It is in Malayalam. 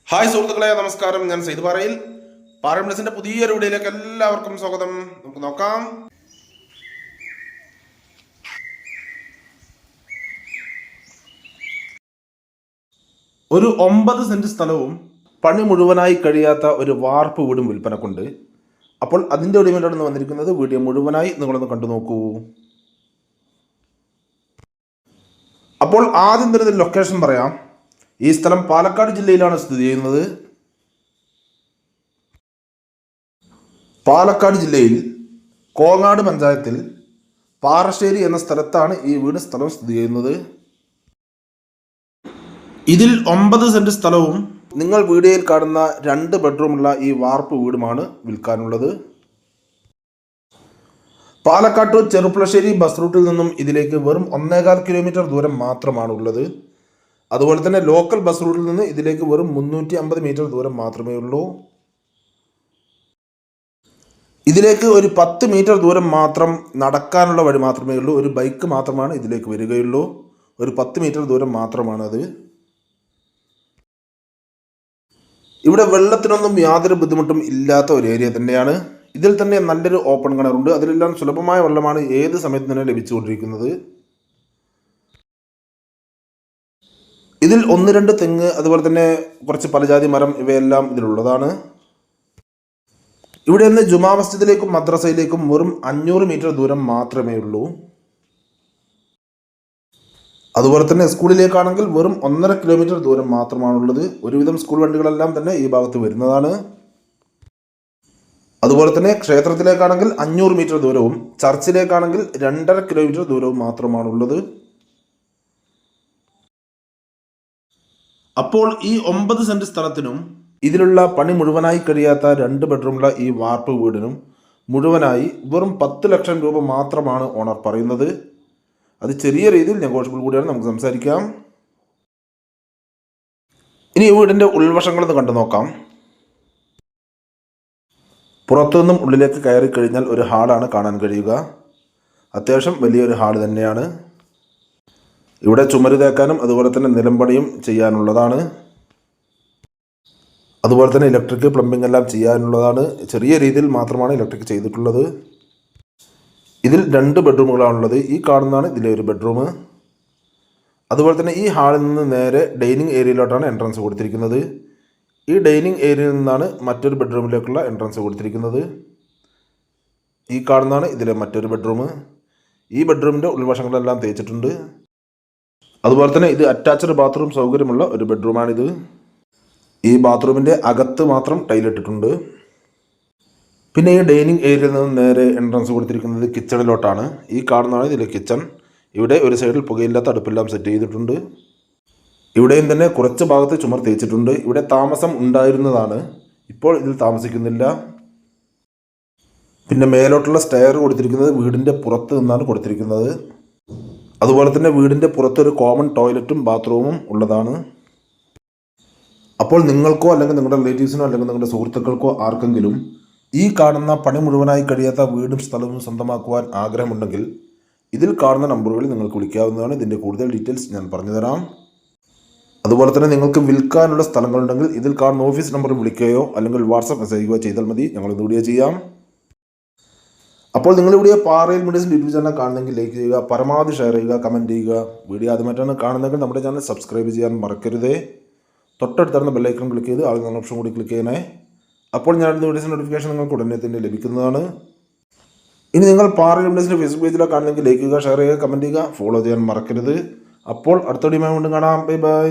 ഹായ് സുഹൃത്തുക്കളെ, നമസ്കാരം. ഞാൻ സെയ്ത് പാറയിൽ പാറമ്പിളസിന്റെ പുതിയൊരു വീഡിയോയിലേക്ക് എല്ലാവർക്കും സ്വാഗതം. നമുക്ക് നോക്കാം. ഒരു 9 സെന്റ് സ്ഥലവും പണി മുഴുവനായി കഴിയാത്ത ഒരു വാർപ്പ് വീടും വിൽപ്പനക്കുണ്ട്. അപ്പോൾ അതിൻ്റെ ഒടിമയിലാണ് വന്നിരിക്കുന്നത്. വീഡിയോ മുഴുവനായി നിങ്ങളൊന്ന് കണ്ടു നോക്കൂ. അപ്പോൾ ആദ്യം തന്നെ ലൊക്കേഷൻ പറയാം. ഈ സ്ഥലം പാലക്കാട് ജില്ലയിലാണ് സ്ഥിതി ചെയ്യുന്നത്. പാലക്കാട് ജില്ലയിൽ കോങ്ങാട് പഞ്ചായത്തിൽ പാറശ്ശേരി എന്ന സ്ഥലത്താണ് ഈ വീട് സ്ഥലം സ്ഥിതി ചെയ്യുന്നത്. ഇതിൽ 9 സെന്റ് സ്ഥലവും നിങ്ങൾ വീഡിയോയിൽ കാണുന്ന 2 ബെഡ്റൂമുള്ള ഈ വാർപ്പ് വീടുമാണ് വിൽക്കാനുള്ളത്. പാലക്കാട് ചെറുപ്പുളശ്ശേരി ബസ് റൂട്ടിൽ നിന്നും ഇതിലേക്ക് വെറും 1.25 കിലോമീറ്റർ ദൂരം മാത്രമാണ് ഉള്ളത്. അതുപോലെ തന്നെ ലോക്കൽ ബസ് റൂട്ടിൽ നിന്ന് ഇതിലേക്ക് വെറും 350 മീറ്റർ ദൂരം മാത്രമേ ഉള്ളൂ. ഇതിലേക്ക് ഒരു 10 മീറ്റർ ദൂരം മാത്രം നടക്കാനുള്ള വഴി മാത്രമേ ഉള്ളൂ. ഒരു ബൈക്ക് മാത്രമാണ് ഇതിലേക്ക് വരികയുള്ളൂ. ഒരു 10 മീറ്റർ ദൂരം മാത്രമാണത്. ഇവിടെ വെള്ളത്തിനൊന്നും യാതൊരു ബുദ്ധിമുട്ടും ഇല്ലാത്ത ഒരു ഏരിയ തന്നെയാണ്. ഇതിൽ തന്നെ നല്ലൊരു ഓപ്പൺ കിണറുണ്ട്. അതിലെല്ലാം സുലഭമായ വെള്ളമാണ് ഏത് സമയത്ത് തന്നെ ലഭിച്ചുകൊണ്ടിരിക്കുന്നത്. ഇതിൽ 1-2 തെങ്ങ്, അതുപോലെ തന്നെ കുറച്ച് പലജാതി മരം, ഇവയെല്ലാം ഇതിലുള്ളതാണ്. ഇവിടെ നിന്ന് ജുമാ മസ്ജിദിലേക്കും മദ്രസയിലേക്കും വെറും 500 മീറ്റർ ദൂരം മാത്രമേ ഉള്ളൂ. അതുപോലെ തന്നെ സ്കൂളിലേക്കാണെങ്കിൽ വെറും 1.5 കിലോമീറ്റർ ദൂരം മാത്രമാണുള്ളത്. ഒരുവിധം സ്കൂൾ വണ്ടികളെല്ലാം തന്നെ ഈ ഭാഗത്ത് വരുന്നതാണ്. അതുപോലെ തന്നെ ക്ഷേത്രത്തിലേക്കാണെങ്കിൽ 500 മീറ്റർ ദൂരവും ചർച്ചിലേക്കാണെങ്കിൽ 2.5 കിലോമീറ്റർ ദൂരവും മാത്രമാണുള്ളത്. അപ്പോൾ ഈ 9 സെന്റ് സ്ഥലത്തിനും ഇതിലുള്ള പണി മുഴുവനായി കഴിയാത്ത 2 ബെഡ്റൂമുള്ള ഈ വാർപ്പ് വീടിനും മുഴുവനായി വെറും 10 ലക്ഷം രൂപ മാത്രമാണ് ഓണർ പറയുന്നത്. അത് ചെറിയ രീതിയിൽ നെഗോഷ്യബിൾ കൂടിയാണ്. നമുക്ക് സംസാരിക്കാം. ഇനി ഈ വീടിൻ്റെ ഉൾവശങ്ങളൊന്ന് കണ്ടു നോക്കാം. പുറത്തു നിന്നും ഉള്ളിലേക്ക് കയറി കഴിഞ്ഞാൽ ഒരു ഹാളാണ് കാണാൻ കഴിയുക. അത്യാവശ്യം വലിയൊരു ഹാൾ തന്നെയാണ്. ഇവിടെ ചുമര് തേക്കാനും അതുപോലെ തന്നെ നിലംപണിയും ചെയ്യാനുള്ളതാണ്. അതുപോലെ തന്നെ ഇലക്ട്രിക്, പ്ലംബിംഗ് എല്ലാം ചെയ്യാനുള്ളതാണ്. ചെറിയ രീതിയിൽ മാത്രമാണ് ഇലക്ട്രിക് ചെയ്തിട്ടുള്ളത്. ഇതിൽ 2 ബെഡ്റൂമുകളാണുള്ളത്. ഈ കാണുന്നതാണ് ഇതിലെ ഒരു ബെഡ്റൂം. അതുപോലെ തന്നെ ഈ ഹാളിൽ നിന്ന് നേരെ ഡൈനിങ് ഏരിയയിലോട്ടാണ് എൻട്രൻസ് കൊടുത്തിരിക്കുന്നത്. ഈ ഡൈനിങ് ഏരിയയിൽ നിന്നാണ് മറ്റൊരു ബെഡ്റൂമിലേക്കുള്ള എൻട്രൻസ് കൊടുത്തിരിക്കുന്നത്. ഈ കാണുന്നതാണ് ഇതിലെ മറ്റൊരു ബെഡ്റൂം. ഈ ബെഡ്റൂമിൻ്റെ ഉൾവശങ്ങളെല്ലാം തേച്ചിട്ടുണ്ട്. അതുപോലെ തന്നെ ഇത് അറ്റാച്ച്ഡ് ബാത്റൂം സൗകര്യമുള്ള ഒരു ബെഡ്റൂമാണിത്. ഈ ബാത്റൂമിൻ്റെ അകത്ത് മാത്രം ടൈലിട്ടിട്ടുണ്ട്. പിന്നെ ഈ ഡൈനിങ് ഏരിയയിൽ നിന്ന് നേരെ എൻട്രൻസ് കൊടുത്തിരിക്കുന്നത് കിച്ചണിലോട്ടാണ്. ഈ കാണുന്നതാണ് ഇതിലെ കിച്ചൺ. ഇവിടെ ഒരു സൈഡിൽ പുകയില്ലാത്ത അടുപ്പെല്ലാം സെറ്റ് ചെയ്തിട്ടുണ്ട്. ഇവിടെയും തന്നെ കുറച്ച് ഭാഗത്ത് ചുമർ തേച്ചിട്ടുണ്ട്. ഇവിടെ താമസം ഉണ്ടായിരുന്നതാണ്, ഇപ്പോൾ ഇതിൽ താമസിക്കുന്നില്ല. പിന്നെ മേലോട്ടുള്ള സ്റ്റെയർ കൊടുത്തിരിക്കുന്നത് വീടിൻ്റെ പുറത്ത് നിന്നാണ് കൊടുത്തിരിക്കുന്നത്. അതുപോലെ തന്നെ വീടിൻ്റെ പുറത്തൊരു കോമൺ ടോയ്ലറ്റും ബാത്റൂമും ഉള്ളതാണ്. അപ്പോൾ നിങ്ങൾക്കോ അല്ലെങ്കിൽ നിങ്ങളുടെ റിലേറ്റീവ്സിനോ അല്ലെങ്കിൽ നിങ്ങളുടെ സുഹൃത്തുക്കൾക്കോ ആർക്കെങ്കിലും ഈ കാണുന്ന പണി മുഴുവനായി കഴിയാത്ത വീടും സ്ഥലവും സ്വന്തമാക്കുവാൻ ആഗ്രഹമുണ്ടെങ്കിൽ ഇതിൽ കാണുന്ന നമ്പറുകളിൽ നിങ്ങൾക്ക് വിളിക്കാവുന്നതാണ്. ഇതിൻ്റെ കൂടുതൽ ഡീറ്റെയിൽസ് ഞാൻ പറഞ്ഞുതരാം. അതുപോലെ തന്നെ നിങ്ങൾക്ക് വിൽക്കാനുള്ള സ്ഥലങ്ങളുണ്ടെങ്കിൽ ഇതിൽ കാണുന്ന ഓഫീസ് നമ്പറിൽ വിളിക്കുകയോ അല്ലെങ്കിൽ വാട്സപ്പ് മെസ്സേജ് ചെയ്യുകയോ ചെയ്താൽ മതി. ഞങ്ങൾ വീഡിയോ ചെയ്യാം. അപ്പോൾ നിങ്ങളിവിടെ പാറയിൽ മീഡിയസിൻ്റെ യൂട്യൂബ് ചാനൽ കാണുന്നെങ്കിൽ ലൈക്ക് ചെയ്യുക, പരമാവധി ഷെയർ ചെയ്യുക, കമൻറ്റ് ചെയ്യുക. വീഡിയോ ആദ്യമായിട്ടാണ് കാണുന്നതെങ്കിൽ നമ്മുടെ ചാനൽ സബ്സ്ക്രൈബ് ചെയ്യാൻ മറക്കരുതേ. തൊട്ടടുത്തുള്ള ബെല്ലൈക്കൺ ക്ലിക്ക് ചെയ്ത് ആളുകൾ ഓപ്ഷൻ കൂടി ക്ലിക്ക് ചെയ്യണേ. അപ്പോൾ ഞാൻ വീഡിയോസിൻ്റെ നോട്ടിഫിക്കേഷൻ നിങ്ങൾക്ക് ഉടനെ തന്നെ ലഭിക്കുന്നതാണ്. ഇനി നിങ്ങൾ പാറയിൽ മീഡിയസിൻ്റെ ഫേസ്ബുക്ക് പേജിലോ കാണുന്നെങ്കിൽ ലൈക്ക് ചെയ്യുക, ഷെയർ ചെയ്യുക, കമൻറ്റ് ചെയ്യുക, ഫോളോ ചെയ്യാൻ മറക്കരുത്. അപ്പോൾ അടുത്ത വീഡിയോയുമായി വീണ്ടും കാണാം. Bye bye.